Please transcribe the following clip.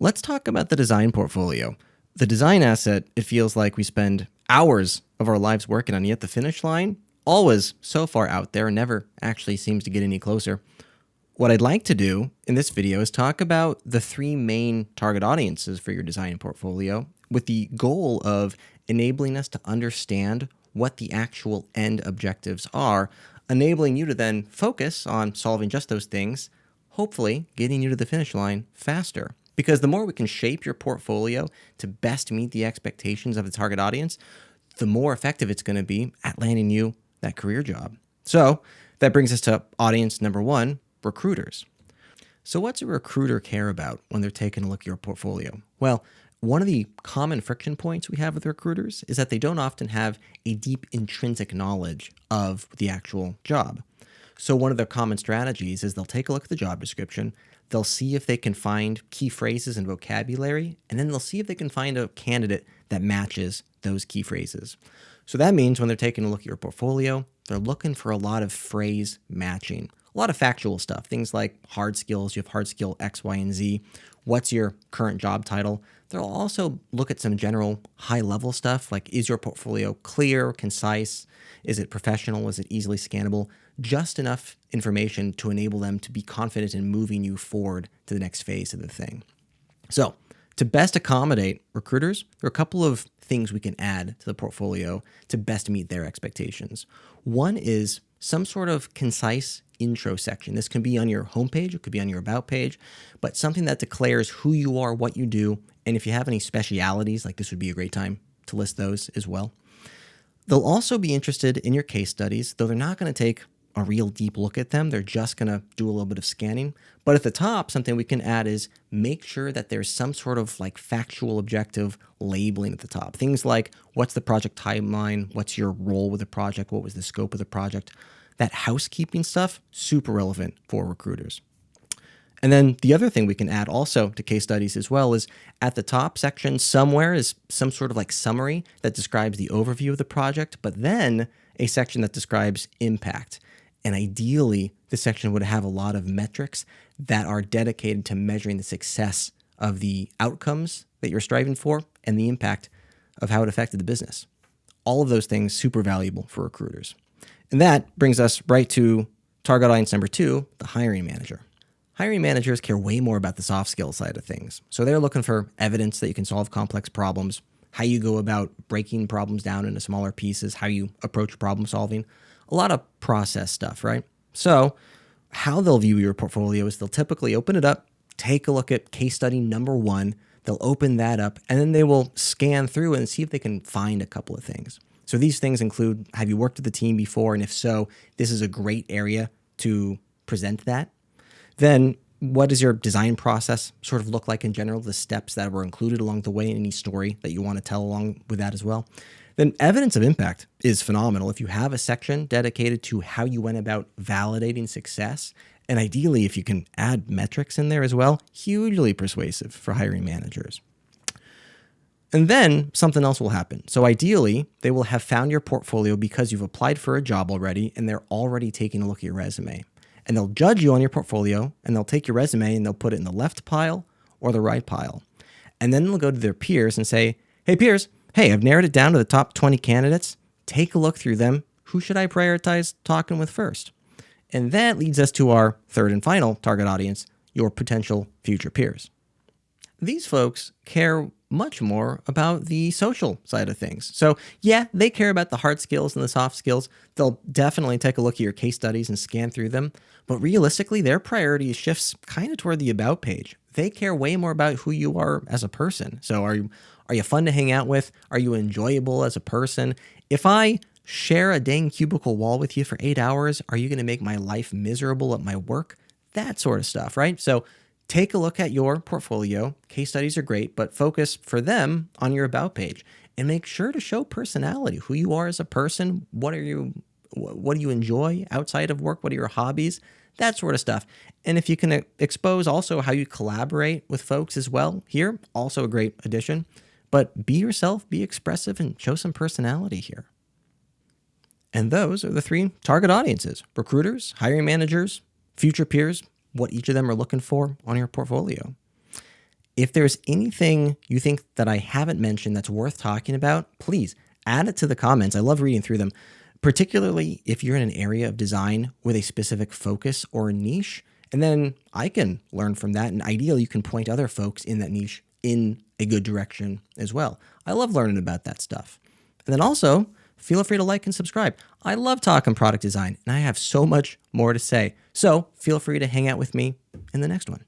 Let's talk about the design portfolio. The design asset, it feels like we spend hours of our lives working on, yet the finish line, always so far out there and never actually seems to get any closer. What I'd like to do in this video is talk about the three main target audiences for your design portfolio with the goal of enabling us to understand what the actual end objectives are, enabling you to then focus on solving just those things, hopefully getting you to the finish line faster. Because the more we can shape your portfolio to best meet the expectations of the target audience, the more effective it's going to be at landing you that career job. So that brings us to audience number one, recruiters. So what's a recruiter care about when they're taking a look at your portfolio? Well, one of the common friction points we have with recruiters is that they don't often have a deep intrinsic knowledge of the actual job. So one of their common strategies is they'll take a look at the job description, they'll see if they can find key phrases and vocabulary, and then they'll see if they can find a candidate that matches those key phrases. So that means when they're taking a look at your portfolio, they're looking for a lot of phrase matching, a lot of factual stuff, things like hard skills, you have hard skill X, Y, and Z. What's your current job title? They'll also look at some general high-level stuff, like is your portfolio clear, concise? Is it professional? Is it easily scannable? Just enough information to enable them to be confident in moving you forward to the next phase of the thing. So to best accommodate recruiters, there are a couple of things we can add to the portfolio to best meet their expectations. One is some sort of concise intro section. This can be on your homepage, it could be on your about page, but something that declares who you are, what you do, and if you have any specialities, like this would be a great time to list those as well. They'll also be interested in your case studies, though they're not going to take a real deep look at them. They're just going to do a little bit of scanning. But at the top, something we can add is make sure that there's some sort of like factual objective labeling at the top. Things like what's the project timeline? What's your role with the project? What was the scope of the project? That housekeeping stuff, super relevant for recruiters. And then the other thing we can add also to case studies as well is at the top section somewhere is some sort of like summary that describes the overview of the project, but then a section that describes impact. And ideally, this section would have a lot of metrics that are dedicated to measuring the success of the outcomes that you're striving for and the impact of how it affected the business. All of those things super valuable for recruiters. And that brings us right to target audience number two, the hiring manager. Hiring managers care way more about the soft skill side of things. So they're looking for evidence that you can solve complex problems, how you go about breaking problems down into smaller pieces, how you approach problem solving, a lot of process stuff, right? So how they'll view your portfolio is they'll typically open it up, take a look at case study number one, they'll open that up, and then they will scan through and see if they can find a couple of things. So these things include, have you worked with the team before? And if so, this is a great area to present that. Then what does your design process sort of look like in general, the steps that were included along the way in any story that you want to tell along with that as well. Then evidence of impact is phenomenal. If you have a section dedicated to how you went about validating success, and ideally if you can add metrics in there as well, hugely persuasive for hiring managers. And then something else will happen. So ideally, they will have found your portfolio because you've applied for a job already and they're already taking a look at your resume. And they'll judge you on your portfolio and they'll take your resume and they'll put it in the left pile or the right pile. And then they'll go to their peers and say, hey peers, I've narrowed it down to the top 20 candidates. Take a look through them. Who should I prioritize talking with first? And that leads us to our third and final target audience, your potential future peers. These folks care much more about the social side of things. So yeah, they care about the hard skills and the soft skills. They'll definitely take a look at your case studies and scan through them. But realistically, their priority shifts kind of toward the about page. They care way more about who you are as a person. So are you fun to hang out with? Are you enjoyable as a person? If I share a dang cubicle wall with you for 8 hours, are you going to make my life miserable at my work? That sort of stuff, right? So take a look at your portfolio. Case studies are great, but focus for them on your about page and make sure to show personality, who you are as a person. What do you enjoy outside of work? What are your hobbies? That sort of stuff. And if you can expose also how you collaborate with folks as well here, also a great addition. But be yourself, be expressive, and show some personality here. And those are the three target audiences: recruiters, hiring managers, future peers, what each of them are looking for on your portfolio. If there's anything you think that I haven't mentioned that's worth talking about, please add it to the comments. I love reading through them, particularly if you're in an area of design with a specific focus or a niche. And then I can learn from that. And ideally, you can point other folks in that niche in a good direction as well. I love learning about that stuff. And then also, feel free to like and subscribe. I love talking product design, and I have so much more to say. So feel free to hang out with me in the next one.